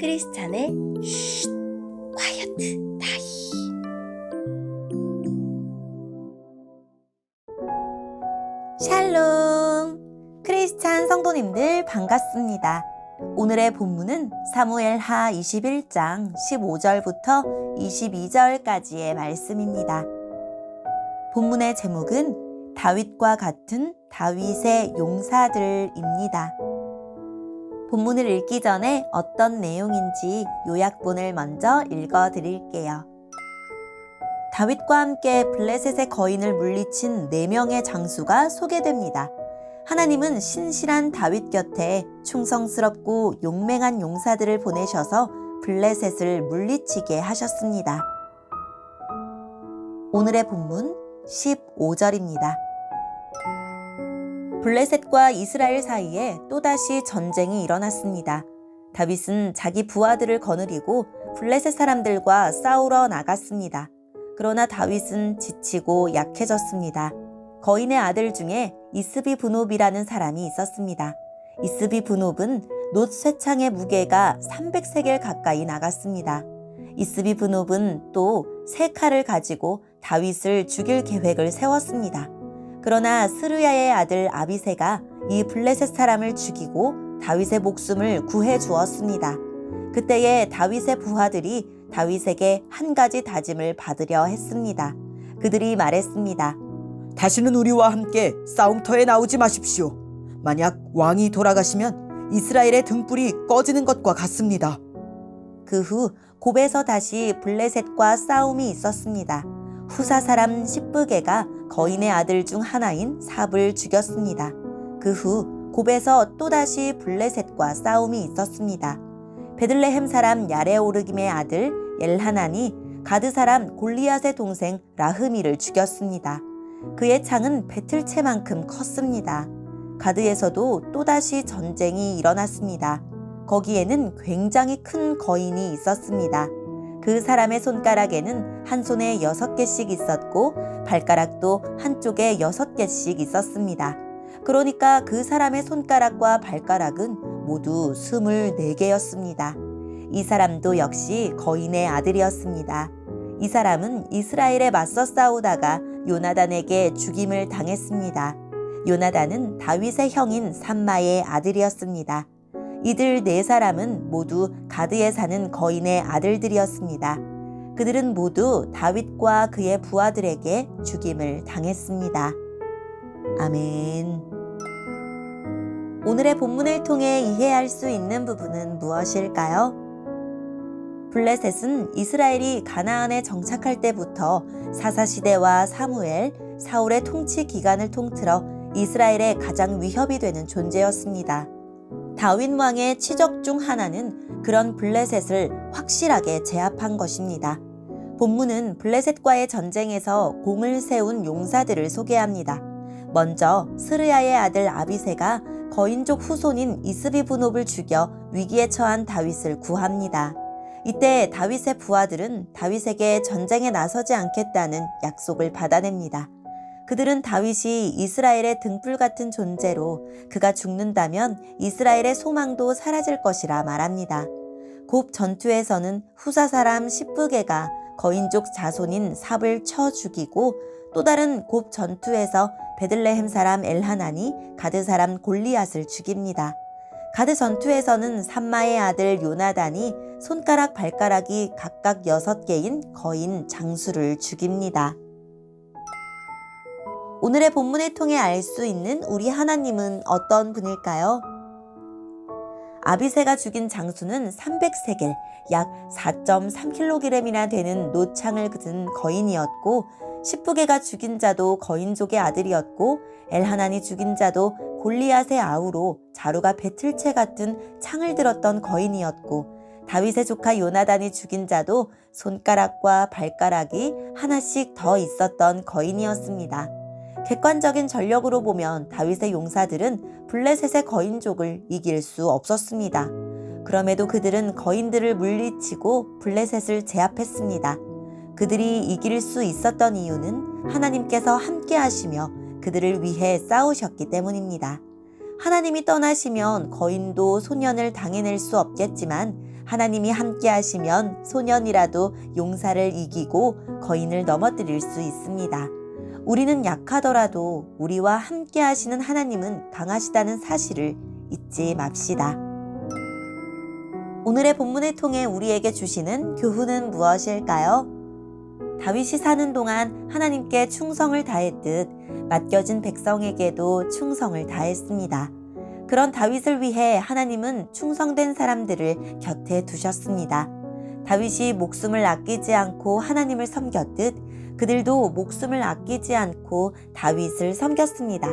크리스찬의 쉿 콰이어트 타임. 샬롬! 크리스찬 성도님들 반갑습니다. 오늘의 본문은 사무엘하 21장 15절부터 22절까지의 말씀입니다. 본문의 제목은 다윗과 같은 다윗의 용사들입니다. 본문을 읽기 전에 어떤 내용인지 요약본을 먼저 읽어드릴게요. 다윗과 함께 블레셋의 거인을 물리친 4명의 장수가 소개됩니다. 하나님은 신실한 다윗 곁에 충성스럽고 용맹한 용사들을 보내셔서 블레셋을 물리치게 하셨습니다. 오늘의 본문 15절입니다. 블레셋과 이스라엘 사이에 또다시 전쟁이 일어났습니다. 다윗은 자기 부하들을 거느리고 블레셋 사람들과 싸우러 나갔습니다. 그러나 다윗은 지치고 약해졌습니다. 거인의 아들 중에 이스비브놉이라는 사람이 있었습니다. 이스비브놉은 놋 쇠창의 무게가 300세겔 가까이 나갔습니다. 이스비브놉은 또 3칼을 가지고 다윗을 죽일 계획을 세웠습니다. 그러나 스르야의 아들 아비새가 이 블레셋 사람을 죽이고 다윗의 목숨을 구해 주었습니다. 그때에 다윗의 부하들이 다윗에게 한 가지 다짐을 받으려 했습니다. 그들이 말했습니다. 다시는 우리와 함께 싸움터에 나오지 마십시오. 만약 왕이 돌아가시면 이스라엘의 등불이 꺼지는 것과 같습니다. 그 후 곱에서 다시 블레셋과 싸움이 있었습니다. 후사 사람 십브게가 거인의 아들 중 하나인 삽을 죽였습니다. 그 후 곱에서 또다시 블레셋과 싸움이 있었습니다. 베들레헴 사람 야레오르김의 아들 엘하난이 가드 사람 골리앗의 동생 라흐미를 죽였습니다. 그의 창은 배틀채만큼 컸습니다. 가드에서도 또다시 전쟁이 일어났습니다. 거기에는 굉장히 큰 거인이 있었습니다. 그 사람의 손가락에는 한 손에 6개씩 있었고 발가락도 한쪽에 6개씩 있었습니다. 그러니까 그 사람의 손가락과 발가락은 모두 24개였습니다. 이 사람도 역시 거인의 아들이었습니다. 이 사람은 이스라엘에 맞서 싸우다가 요나단에게 죽임을 당했습니다. 요나단은 다윗의 형인 삼마의 아들이었습니다. 이들 4사람은 모두 가드에 사는 거인의 아들들이었습니다. 그들은 모두 다윗과 그의 부하들에게 죽임을 당했습니다. 아멘. 오늘의 본문을 통해 이해할 수 있는 부분은 무엇일까요? 블레셋은 이스라엘이 가나안에 정착할 때부터 사사시대와 사무엘, 사울의 통치 기간을 통틀어 이스라엘의 가장 위협이 되는 존재였습니다. 다윗 왕의 치적 중 하나는 그런 블레셋을 확실하게 제압한 것입니다. 본문은 블레셋과의 전쟁에서 공을 세운 용사들을 소개합니다. 먼저 스르야의 아들 아비새가 거인족 후손인 이스비브놉을 죽여 위기에 처한 다윗을 구합니다. 이때 다윗의 부하들은 다윗에게 전쟁에 나서지 않겠다는 약속을 받아냅니다. 그들은 다윗이 이스라엘의 등불 같은 존재로 그가 죽는다면 이스라엘의 소망도 사라질 것이라 말합니다. 곱 전투에서는 후사 사람 십브게가 거인족 자손인 삽을 쳐 죽이고 또 다른 곱 전투에서 베들레헴 사람 엘하난이 가드 사람 골리앗을 죽입니다. 가드 전투에서는 삼마의 아들 요나단이 손가락 발가락이 각각 6개인 거인 장수를 죽입니다. 오늘의 본문을 통해 알 수 있는 우리 하나님은 어떤 분일까요? 아비새가 죽인 장수는 300세겔, 약 4.3kg이나 되는 노창을 든 거인이었고 십브게가 죽인 자도 거인족의 아들이었고 엘하난이 죽인 자도 골리앗의 아우로 자루가 배틀채 같은 창을 들었던 거인이었고 다윗의 조카 요나단이 죽인 자도 손가락과 발가락이 하나씩 더 있었던 거인이었습니다. 객관적인 전력으로 보면 다윗의 용사들은 블레셋의 거인족을 이길 수 없었습니다. 그럼에도 그들은 거인들을 물리치고 블레셋을 제압했습니다. 그들이 이길 수 있었던 이유는 하나님께서 함께 하시며 그들을 위해 싸우셨기 때문입니다. 하나님이 떠나시면 거인도 소년을 당해낼 수 없겠지만 하나님이 함께 하시면 소년이라도 용사를 이기고 거인을 넘어뜨릴 수 있습니다. 우리는 약하더라도 우리와 함께 하시는 하나님은 강하시다는 사실을 잊지 맙시다. 오늘의 본문을 통해 우리에게 주시는 교훈은 무엇일까요? 다윗이 사는 동안 하나님께 충성을 다했듯 맡겨진 백성에게도 충성을 다했습니다. 그런 다윗을 위해 하나님은 충성된 사람들을 곁에 두셨습니다. 다윗이 목숨을 아끼지 않고 하나님을 섬겼듯 그들도 목숨을 아끼지 않고 다윗을 섬겼습니다.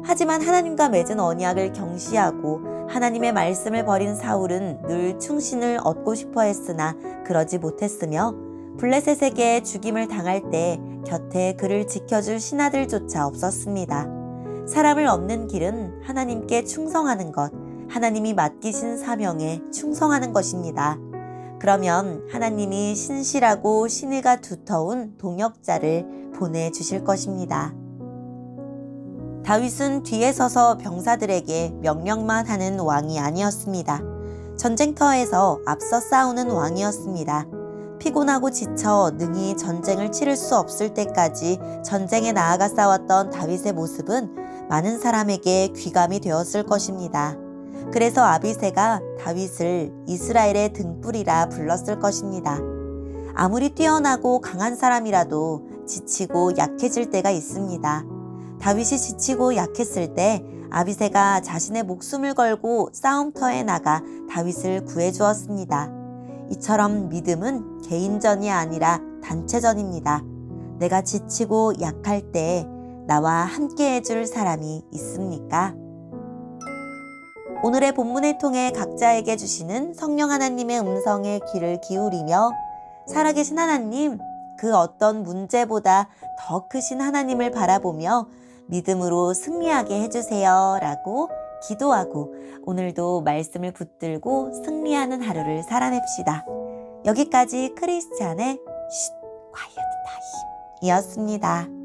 하지만 하나님과 맺은 언약을 경시하고 하나님의 말씀을 버린 사울은 늘 충신을 얻고 싶어 했으나 그러지 못했으며 블레셋에게 죽임을 당할 때 곁에 그를 지켜줄 신하들조차 없었습니다. 사람을 얻는 길은 하나님께 충성하는 것, 하나님이 맡기신 사명에 충성하는 것입니다. 그러면 하나님이 신실하고 신의가 두터운 동역자를 보내주실 것입니다. 다윗은 뒤에 서서 병사들에게 명령만 하는 왕이 아니었습니다. 전쟁터에서 앞서 싸우는 왕이었습니다. 피곤하고 지쳐 능히 전쟁을 치를 수 없을 때까지 전쟁에 나아가 싸웠던 다윗의 모습은 많은 사람에게 귀감이 되었을 것입니다. 그래서 아비새가 다윗을 이스라엘의 등불이라 불렀을 것입니다. 아무리 뛰어나고 강한 사람이라도 지치고 약해질 때가 있습니다. 다윗이 지치고 약했을 때 아비새가 자신의 목숨을 걸고 싸움터에 나가 다윗을 구해주었습니다. 이처럼 믿음은 개인전이 아니라 단체전입니다. 내가 지치고 약할 때 나와 함께 해줄 사람이 있습니까? 오늘의 본문을 통해 각자에게 주시는 성령 하나님의 음성에 귀를 기울이며 살아계신 하나님, 그 어떤 문제보다 더 크신 하나님을 바라보며 믿음으로 승리하게 해주세요 라고 기도하고 오늘도 말씀을 붙들고 승리하는 하루를 살아냅시다. 여기까지 크리스찬의 쉿, 콰이어트 타임 이었습니다.